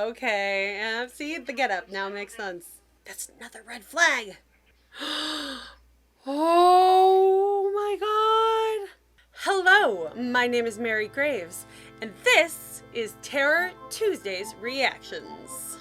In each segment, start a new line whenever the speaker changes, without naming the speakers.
Okay. See, the getup now makes sense. That's another red flag. Oh my god. Hello, my name is Mary Graves, and this is Terror Tuesday's Reactions.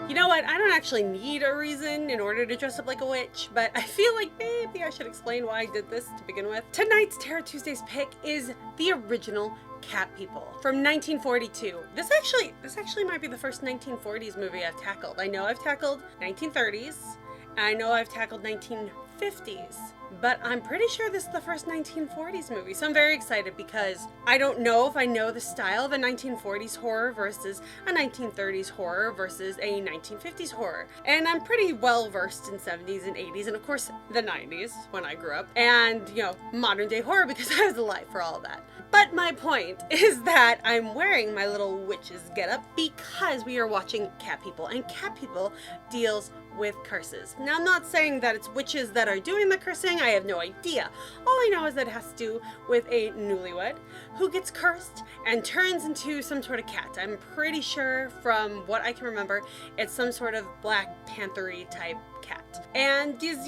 You know what? I don't actually need a reason in order to dress up like a witch, but I feel like maybe I should explain why I did this to begin with. Tonight's Terror Tuesdays pick is the original Cat People from 1942. This actually might be the first 1940s movie I've tackled. I know I've tackled 1930s, and I know I've tackled 1950s, but I'm pretty sure this is the first 1940s movie. So I'm very excited because I don't know if I know the style of a 1940s horror versus a 1930s horror versus a 1950s horror. And I'm pretty well versed in 70s and 80s and of course the 90s when I grew up, and modern day horror because I was alive for all of that. But my point is that I'm wearing my little witch's getup because we are watching Cat People, and Cat People deals with curses. Now, I'm not saying that it's witches that are doing the cursing. I have no idea. All I know is that it has to do with a newlywed who gets cursed and turns into some sort of cat. I'm pretty sure from what I can remember, it's some sort of Black Panther-y type cat. And he's,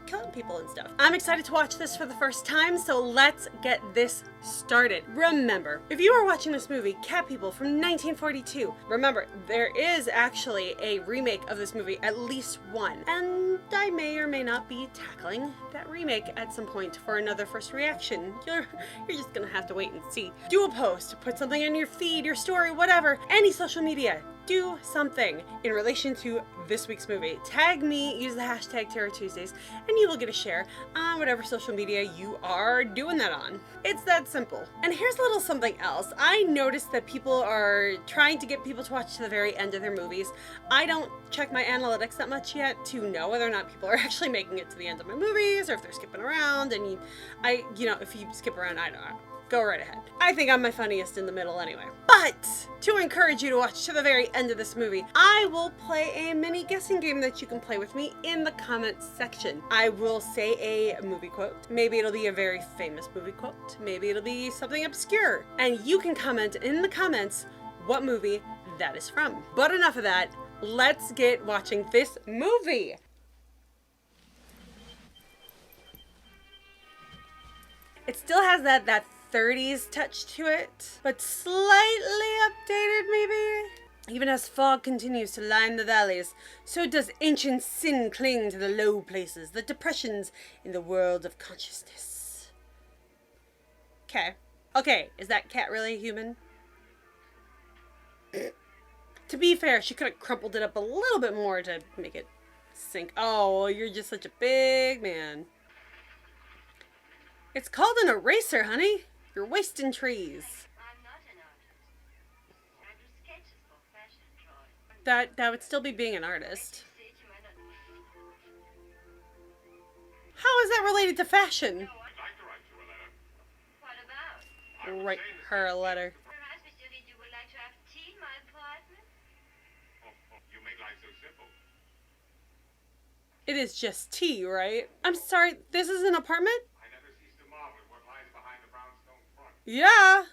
killing people and stuff. I'm excited to watch this for the first time, so let's get this started. Remember, if you are watching this movie, Cat People from 1942, remember, there is actually a remake of this movie, at least one. And I may or may not be tackling that remake at some point for another first reaction. You're just gonna have to wait and see. Do a post, put something in your feed, your story, whatever, any social media. Do something in relation to this week's movie. Tag me, use the hashtag Terror Tuesdays, and you will get a share on whatever social media you are doing that on. It's that simple. And here's a little something else. I noticed that people are trying to get people to watch to the very end of their movies. I don't check my analytics that much yet to know whether or not people are actually making it to the end of my movies or if they're skipping around. And if you skip around, I don't know. Go right ahead. I think I'm my funniest in the middle anyway. But to encourage you to watch to the very end of this movie, I will play a mini guessing game that you can play with me in the comments section. I will say a movie quote. Maybe it'll be a very famous movie quote. Maybe it'll be something obscure. And you can comment in the comments what movie that is from. But enough of that. Let's get watching this movie. It still has that 30s touch to it, but slightly updated maybe. Even as fog continues to line the valleys, so does ancient sin cling to the low places, the depressions in the world of consciousness. Okay, is that cat really human? To be fair, she could have crumpled it up a little bit more to make it sink. Oh, you're just such a big man. It's called an eraser, honey. You're wasting trees.
I'm not an artist. I do sketches for fashion drawing.
That would still be being an artist. How is that related to fashion?
I'd like to write you a letter. What about?
Write her a letter.
Perhaps, Mr. Reed, you would like to have tea in my apartment?
You make life so simple.
It is just tea, right? I'm sorry, this is an apartment?
I never cease to marvel at what lies behind the brownstone front.
Yeah.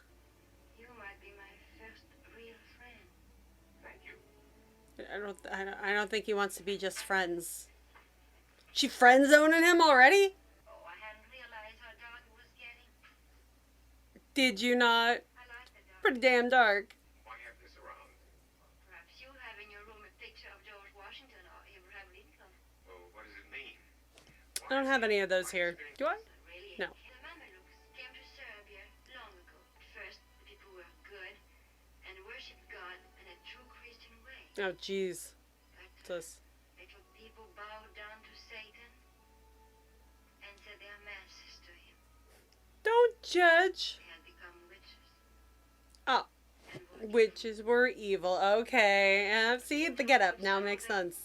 You might be my first real friend.
Thank you.
I don't think he wants to be just friends. She friend zoning him already?
Oh, I hadn't realized how dark it was getting.
Did you not?
I like the dark.
Pretty damn dark.
Why have this around?
Perhaps you have in your room a picture of George Washington or Abraham Lincoln.
Oh, what does it mean?
I don't have any of those here. Do I?
Really?
No.
The Mamelukes came to Serbia long ago. At first, the people were good and worshipped God in a true Christian way.
Oh, jeez.
But
This.
little people bowed down to Satan and said their masses to him.
Don't judge.
They had become witches
Oh.
and
Witches were evil. Okay. See, the get up now makes sense.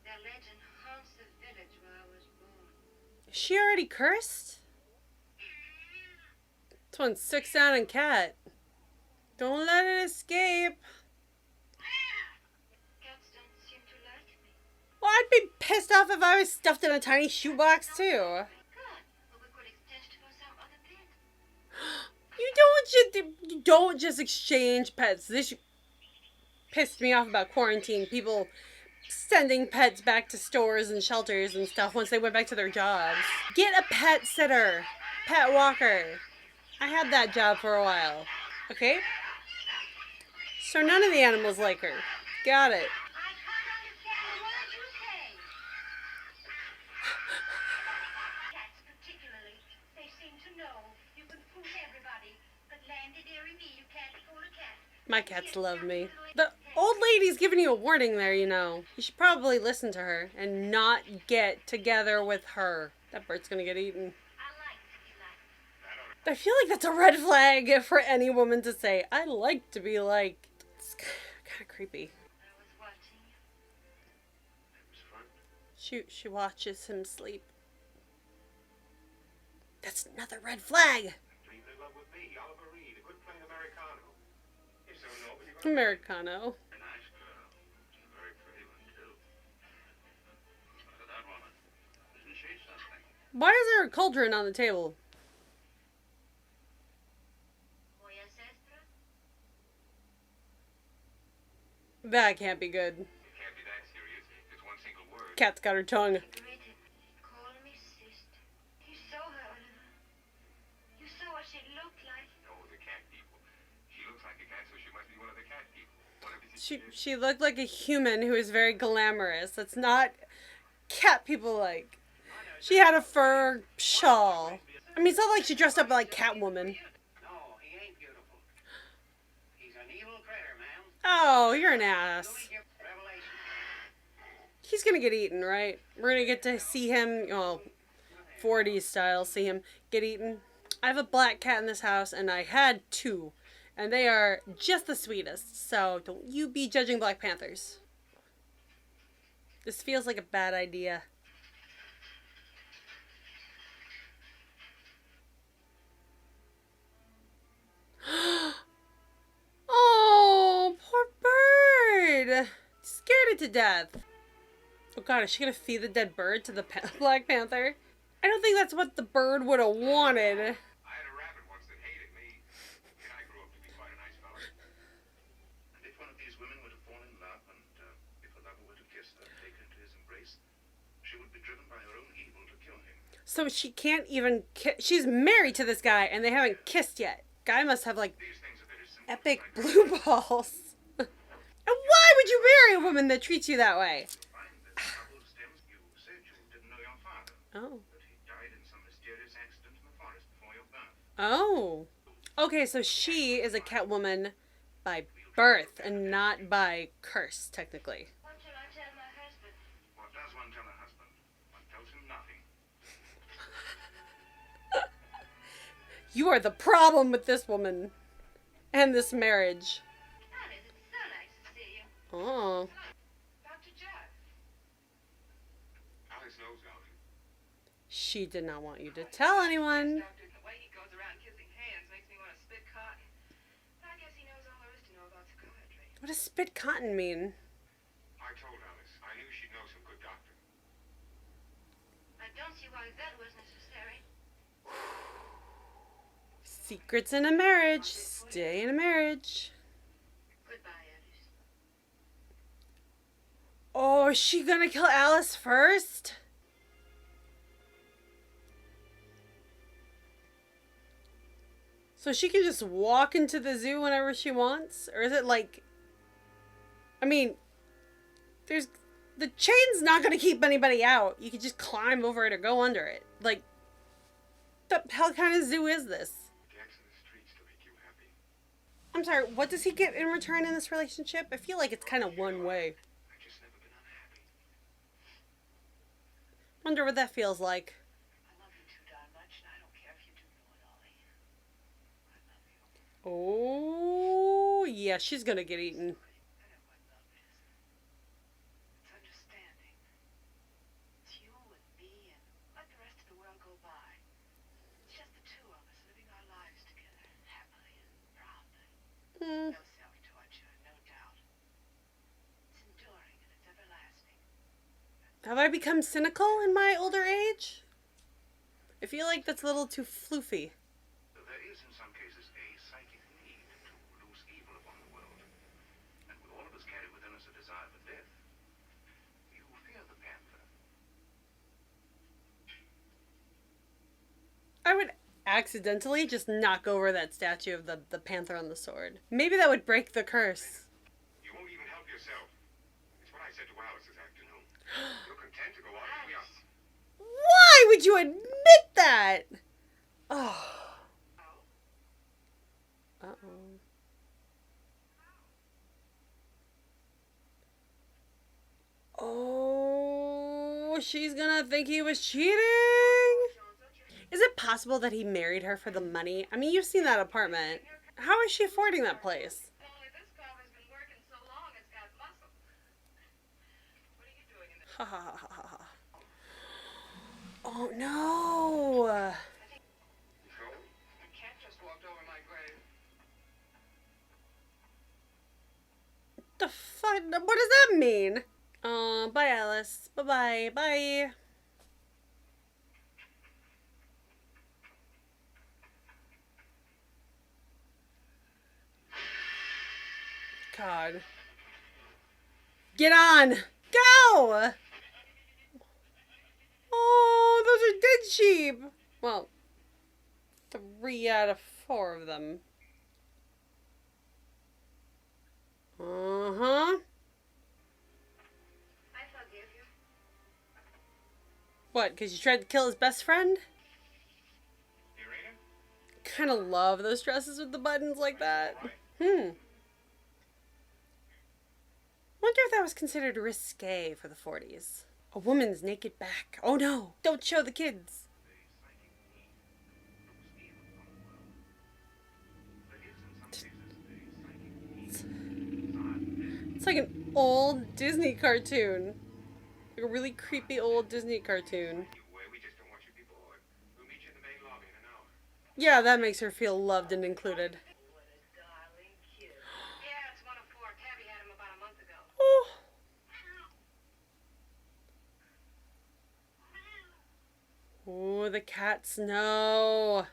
Their legend haunts the village where I was born.
Is she already cursed? This one's 6 down and cat. Don't let it escape.
Cats don't seem to like me.
Well, I'd be pissed off if I was stuffed in a tiny shoebox too.
Good. But we could exchange for some other pet.
You don't just exchange pets. This pissed me off about quarantine. People sending pets back to stores and shelters and stuff once they went back to their jobs. Get a pet sitter, pet walker. I had that job for a while. Okay? So none of the animals like her. Got it.
I can't understand a word you say. Cats particularly, they seem to know you can fool everybody, but landy dairy me, you can't fool a cat.
My cats love me. The old lady's giving you a warning there, you know. You should probably listen to her and not get together with her. That bird's gonna get eaten.
I like to be liked.
I feel like that's a red flag for any woman to say. I like to be liked. It's kind of creepy.
I was watching you.
It was fun.
She watches him sleep. That's another red flag.
Dreamed in love with me, Oliver Reed, a good plain Americano. You so know, but you're gonna
Americano.
a nice girl. A very pretty one, too. Look at that woman. Isn't she something?
Why is there a cauldron on the table?
Moja sestra?
That can't be good.
It can't be that serious. It's one single word.
Cat's got her tongue.
Greeted. Call me sister. You saw her, Oliver. You saw what she looked like.
No, the cat people. She looks like a cat, so she must be one of the cat people. One of his
She looked like a human who is very glamorous. That's not cat people like. She had a fur shawl. I mean, it's not like she dressed up like Catwoman.
No, he ain't beautiful. He's an evil critter, ma'am.
Oh, you're an ass.
Revelation.
He's gonna get eaten, right? We're gonna get to see him, well, 40s style, see him get eaten. I have a black cat in this house, and I had two. And they are just the sweetest, so don't you be judging Black Panthers. This feels like a bad idea. Oh, poor bird. Scared it to death. Oh god, is she gonna feed the dead bird to the Black Panther? I don't think that's what the bird would have wanted.
I had a rabbit once that hated me. And I grew up to be quite a nice fellow.
And if one of these women were to fall in love, and if a lover were to kiss her, take her into his embrace, she would be driven by her own evil to kill him.
So she can't even she's married to this guy and they haven't kissed yet. Guy must have like
These things are very simple.
epic blue balls. And why would you marry a woman that treats you that way?
Find that trouble stems. You said you didn't know your father,
Oh.
that he died in some mysterious accident in the forest before your birth.
Oh. Okay, so she is a Catwoman by birth and not by curse, technically.
What shall I tell my husband?
What does one tell a husband? One tells him nothing.
You are the problem with this woman and this marriage.
Alice, it's so nice to see you.
Oh.
Dr. Judd.
Alice knows Alvin.
She did not want you to tell anyone.
Doctor, the way he goes around kissing hands makes me want to spit cotton. But I guess he knows all there is to know about psychiatry.
What does spit cotton mean?
I told Alice. I knew she'd know some good doctor.
I don't see why that was necessary.
Secrets in a marriage. Stay in a marriage.
Goodbye, Alice.
Oh, is she gonna kill Alice first? So she can just walk into the zoo whenever she wants? Or is it like... I mean, there's... The chain's not gonna keep anybody out. You can just climb over it or go under it. Like, the hell kind of zoo is this?
Jackson the streets to make you happy.
I'm sorry, what does he get in return in this relationship? I feel like it's kind of one way.
I've just never been unhappy.
Wonder what that feels like.
I love you too darn much, and I don't care if you do know it, Ollie. I love you.
Oh, Oh yeah, she's gonna get eaten.
I know what love is. It's understanding. It's you and me and let the rest of the world go by. It's just the two of us living our lives together, happily and proudly.
Mm.
No self-torture, no doubt. It's enduring and it's everlasting.
Have I become cynical in my older age? I feel like that's a little too floofy.
There is, in some cases, a psychic need to loose evil upon the world. And we all of us carry within us a desire for death. You fear the panther.
I would accidentally just knock over that statue of the panther on the sword. Maybe that would break the curse.
You won't even help yourself. It's what I said to Alice this afternoon. You're content to go on as we are.
Why would you admit that? Oh. Uh-oh. Oh, she's gonna think he was cheating? Is it possible that he married her for the money? I mean, you've seen that apartment. How is she affording that place?
Only this cover's been working so long it's got muscle. What are you doing in
Ha ha ha ha ha. Oh no!
So?
A cat just walked over my grave.
The fuck? What does that mean? Bye, Alice. Bye-bye. Bye. God. Get on! Go! Oh, those are dead sheep! Well, 3 out of 4 of them. Uh-huh.
I forgive you.
What, because you tried to kill his best friend?
Irina?
Kind of love those dresses with the buttons like that. Wonder if that was considered risque for the 40s. A woman's naked back. Oh no! Don't show the kids! It's like an old Disney cartoon. Like a really creepy old Disney cartoon.
We just don't want you to be bored. We'll meet you in the main lobby in an hour.
Yeah, that makes her feel loved and included.
What a darling kid. Yeah, it's one of 4. Tabby had him about a month ago.
Oh. Oh, the cats know.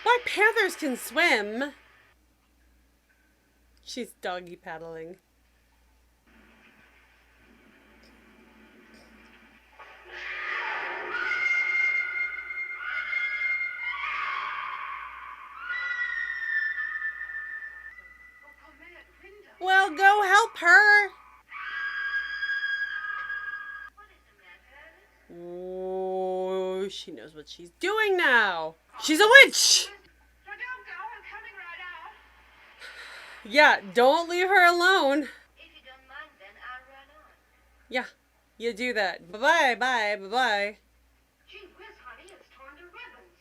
Why panthers can swim? She's doggy paddling.
Oh, come in, window.
Well, go help her.
What is the matter, Alice?
Oh, she knows what she's doing now. She's a witch.
No, don't go. I'm coming right out.
Yeah, don't leave her alone.
If you don't mind, then I'll run on.
Yeah, you do that. Bye-bye, bye, bye-bye.
Gee whiz, honey, it's torn to ribbons.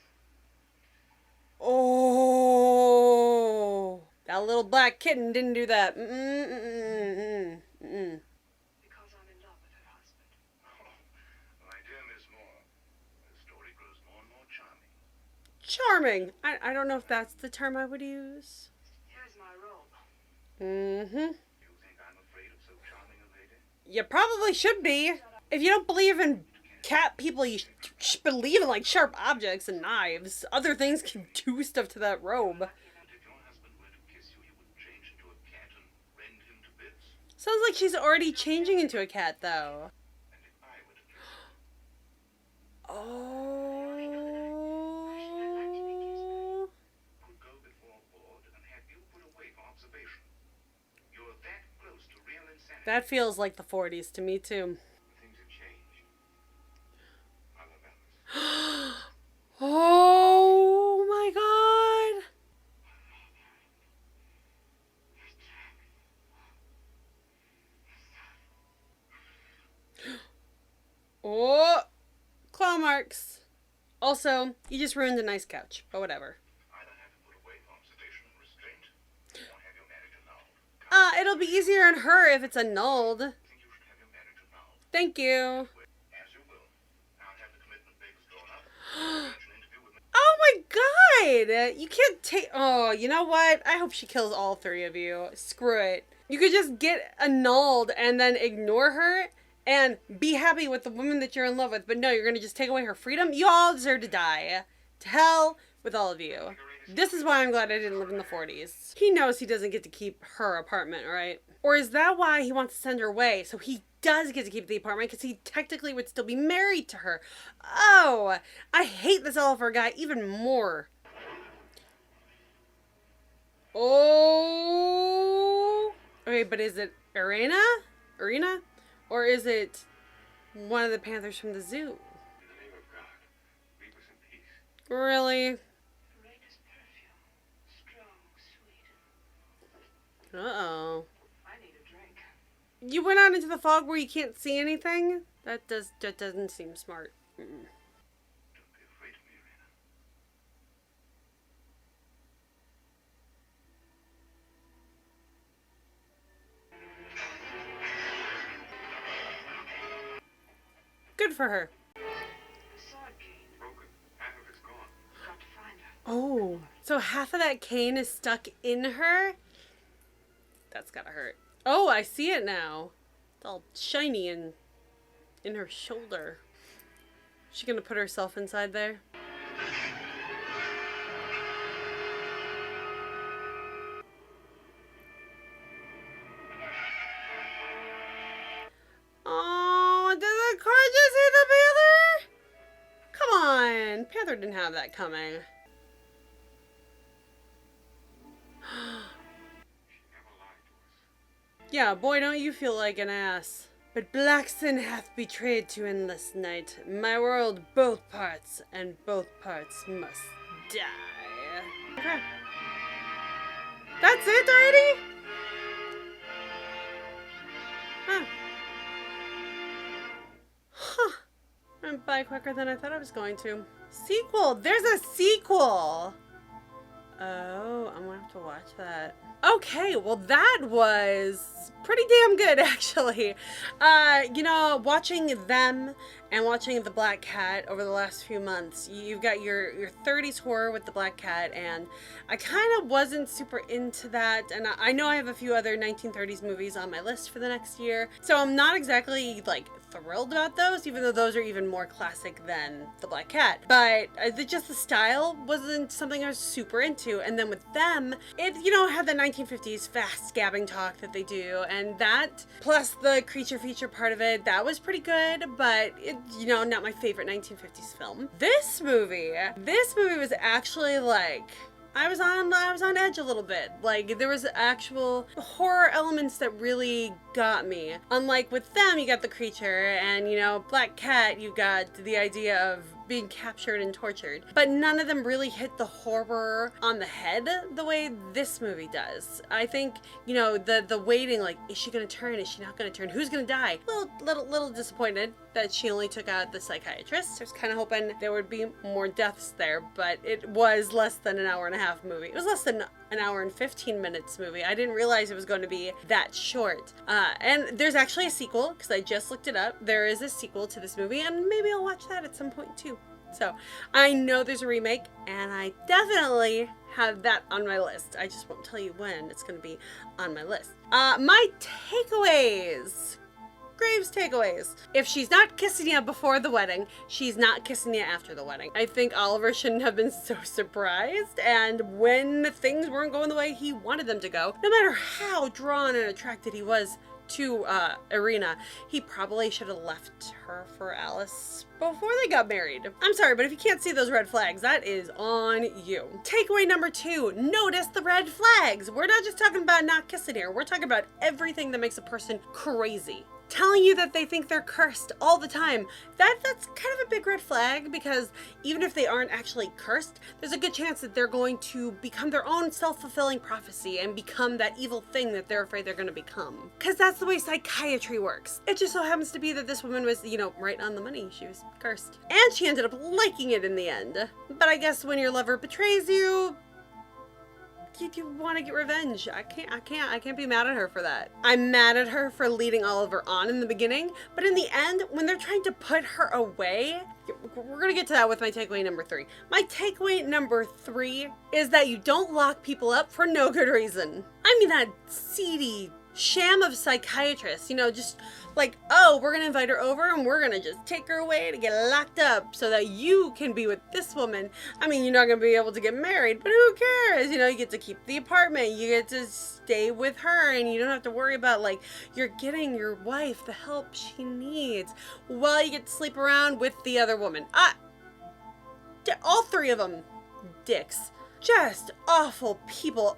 Oh, that little black kitten didn't do that. Mm-mm-mm-mm-mm.
Because I'm in love with her husband.
My dear Miss Moore, the story grows more and more charming.
Charming. I don't know if that's the term I would use.
Here's my robe.
Mm-hmm.
You think I'm afraid of so charming a lady?
You probably should be. If you don't believe in cat people, you should believe in, like, sharp objects and knives. Other things can do stuff to that robe.
And if your husband were to kiss you, you would change into a cat and rend him to bits?
Sounds like she's already changing into a cat, though.
And if I were to kiss you,
Oh.
could go before a board and have you put away for observation. You're that close to real insanity.
That feels like the 40s to me, too.
Things have changed. I love Alice.
Oh my god. Oh, claw marks. Also, you just ruined a nice couch, but whatever.
Either have you put away from sedation and restraint, or have your marriage annulled.
It'll be easier on her if it's annulled.
I think you should have your marriage annulled.
Thank you.
As you will. I'll have the commitment papers drawn up. Arrange an interview with me.
Oh my god! You can't take... Oh, you know what? I hope she kills all three of you. Screw it. You could just get annulled and then ignore her and be happy with the woman that you're in love with. But no, you're going to just take away her freedom? You all deserve to die. To hell with all of you. This is why I'm glad I didn't live in the 40s. He knows he doesn't get to keep her apartment, right? Or is that why he wants to send her away? So he does get to keep the apartment because he technically would still be married to her. Oh, I hate this Oliver guy even more. Oh. Okay, but is it Arena? Or is it one of the panthers from the zoo?
In the name of God, leave us in peace.
Really?
Raina's perfume. Strong, sweet.
Uh-oh.
I need a drink.
You went out into the fog where you can't see anything? That doesn't seem smart. Mm-mm.
Don't be afraid of me, Irena.
Good for her.
The sword cane.
Broken. Half of it's gone.
Got to find her.
Oh. So half of that cane is stuck in her? That's gotta hurt. Oh, I see it now. It's all shiny and in her shoulder. She gonna put herself inside there? Oh, did the car just hit the panther? Come on. Panther didn't have that coming.
She never lied to us.
Yeah, boy, don't you feel like an ass. But Blackson hath betrayed to endless night my world both parts, and both parts must die. Okay. That's it already? Huh. Huh. Went by quicker than I thought I was going to. Sequel! There's a sequel! Oh, I'm gonna have to watch that. Okay, well that was pretty damn good actually. You know, watching them and watching The Black Cat over the last few months, you've got your 30s horror with The Black Cat, and I kind of wasn't super into that, and I know I have a few other 1930s movies on my list for the next year, so I'm not exactly like thrilled about those, even though those are even more classic than The Black Cat. But just the style wasn't something I was super into. And then with them, it, you know, had the 1950s fast scabbing talk that they do, and that plus the creature feature part of it, that was pretty good, but it, you know, not my favorite 1950s film. This movie was actually like, I was on edge a little bit. Like, there was actual horror elements that really got me. Unlike with them, you got the creature, and, you know, Black Cat, you got the idea of being captured and tortured. But none of them really hit the horror on the head the way this movie does. I think, you know, the waiting, like, is she gonna turn? Is she not gonna turn? Who's gonna die? Little disappointed that she only took out the psychiatrist. I was kind of hoping there would be more deaths there, but it was less than an hour and a half movie. It was less than an hour and 15 minutes movie. I didn't realize it was going to be that short. And there's actually a sequel, because I just looked it up. There is a sequel to this movie, and maybe I'll watch that at some point too. So I know there's a remake, and I definitely have that on my list. I just won't tell you when it's going to be on my list. My takeaways. Graves takeaways. If she's not kissing you before the wedding, she's not kissing you after the wedding. I think Oliver shouldn't have been so surprised, and when things weren't going the way he wanted them to go, no matter how drawn and attracted he was to Irina, he probably should have left her for Alice before they got married. I'm sorry, but if you can't see those red flags, that is on you. Takeaway number 2, notice the red flags. We're not just talking about not kissing here. We're talking about everything that makes a person crazy. telling you that they think they're cursed all the time. That's kind of a big red flag, because even if they aren't actually cursed, there's a good chance that they're going to become their own self-fulfilling prophecy and become that evil thing that they're afraid they're going to become. Because that's the way psychiatry works. It just so happens to be that this woman was, you know, right on the money. She was cursed. And she ended up liking it in the end. But I guess when your lover betrays you, you want to get revenge. I can't be mad at her for that. I'm mad at her for leading Oliver on in the beginning, but in the end, when they're trying to put her away, we're gonna get to that with my takeaway number 3. My takeaway number 3 is that you don't lock people up for no good reason. I mean, that seedy sham of psychiatrists, you know, just like, oh, we're gonna invite her over and we're gonna just take her away to get locked up so that you can be with this woman. I mean, you're not gonna be able to get married, but who cares? You know, you get to keep the apartment, you get to stay with her, and you don't have to worry about, like, you're getting your wife the help she needs while you get to sleep around with the other woman. All 3 of them dicks. Just awful people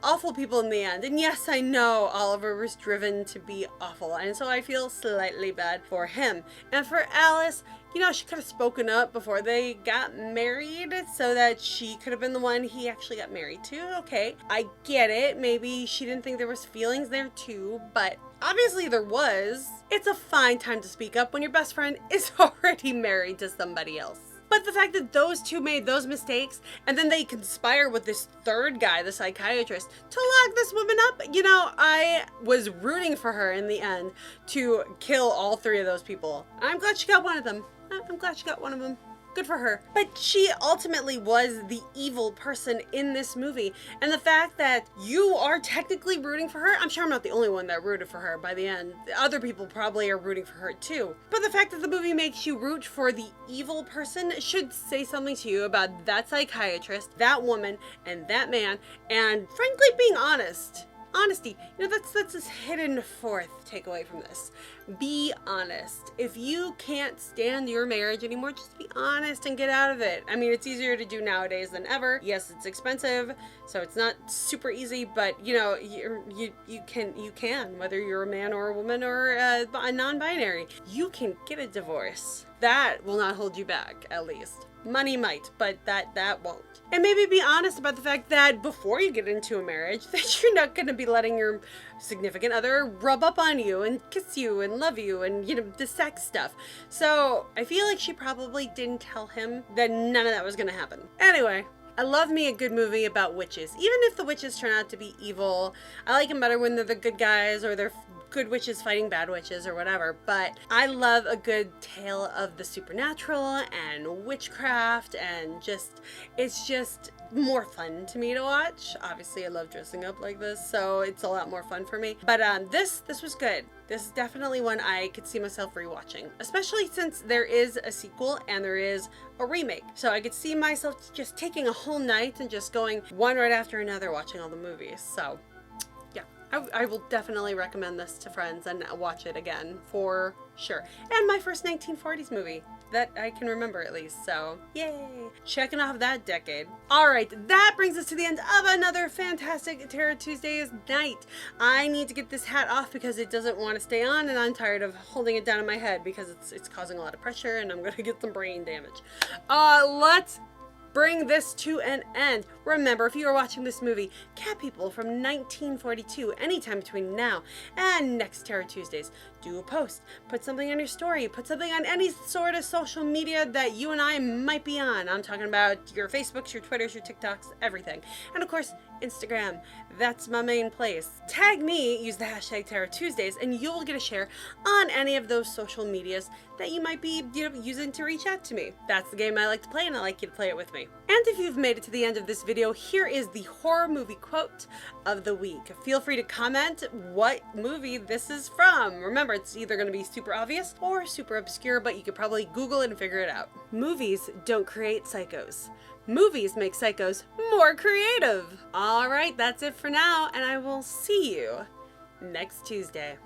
in the end. And yes, I know Oliver was driven to be awful, and so I feel slightly bad for him. And for Alice, you know, she could have spoken up before they got married so that she could have been the one he actually got married to. Okay, I get it. Maybe she didn't think there was feelings there too, but obviously there was. It's a fine time to speak up when your best friend is already married to somebody else. But the fact that those 2 made those mistakes, and then they conspire with this 3rd guy, the psychiatrist, to lock this woman up, you know, I was rooting for her in the end to kill all 3 of those people. I'm glad she got one of them. I'm glad she got one of them. Good for her. But she ultimately was the evil person in this movie. And the fact that you are technically rooting for her, I'm sure I'm not the only one that rooted for her by the end. Other people probably are rooting for her too. But the fact that the movie makes you root for the evil person should say something to you about that psychiatrist, that woman, and that man, and frankly being honest. Honesty, you know, that's this hidden 4th takeaway from this. Be honest. If you can't stand your marriage anymore, just be honest and get out of it. I mean, it's easier to do nowadays than ever. Yes, it's expensive, so it's not super easy, but you know, you can, whether you're a man or a woman or a non-binary, you can get a divorce. That will not hold you back, at least. Money might, but that won't. And maybe be honest about the fact that before you get into a marriage, that you're not going to be letting your significant other rub up on you and kiss you and love you and, you know, the sex stuff. So I feel like she probably didn't tell him that none of that was going to happen. Anyway, I love me a good movie about witches. Even if the witches turn out to be evil, I like them better when they're the good guys or they're good witches fighting bad witches or whatever. But I love a good tale of the supernatural and witchcraft, and it's just more fun to me to watch. Obviously, I love dressing up like this, so it's a lot more fun for me. But this was good. This is definitely one I could see myself rewatching, especially since there is a sequel and there is a remake. So I could see myself just taking a whole night and just going one right after another watching all the movies. So yeah, I will definitely recommend this to friends and watch it again for sure. And my first 1940s movie that I can remember, at least. So yay, checking off that decade. All right, that brings us to the end of another fantastic Terror Tuesdays night. I need to get this hat off because it doesn't want to stay on, and I'm tired of holding it down in my head because it's causing a lot of pressure and I'm gonna get some brain damage. Let's bring this to an end. Remember, if you are watching this movie, Cat People from 1942, anytime between now and next Terror Tuesdays, do a post, put something on your story, put something on any sort of social media that you and I might be on. I'm talking about your Facebooks, your Twitters, your TikToks, everything. And of course, Instagram. That's my main place. Tag me, use the hashtag Terror Tuesdays, and you'll get a share on any of those social medias that you might be using to reach out to me. That's the game I like to play, and I like you to play it with me. And if you've made it to the end of this video, here is the horror movie quote of the week. Feel free to comment what movie this is from. Remember, it's either going to be super obvious or super obscure, but you could probably Google it and figure it out. Movies don't create psychos. Movies make psychos more creative. All right, that's it for now, and I will see you next Tuesday.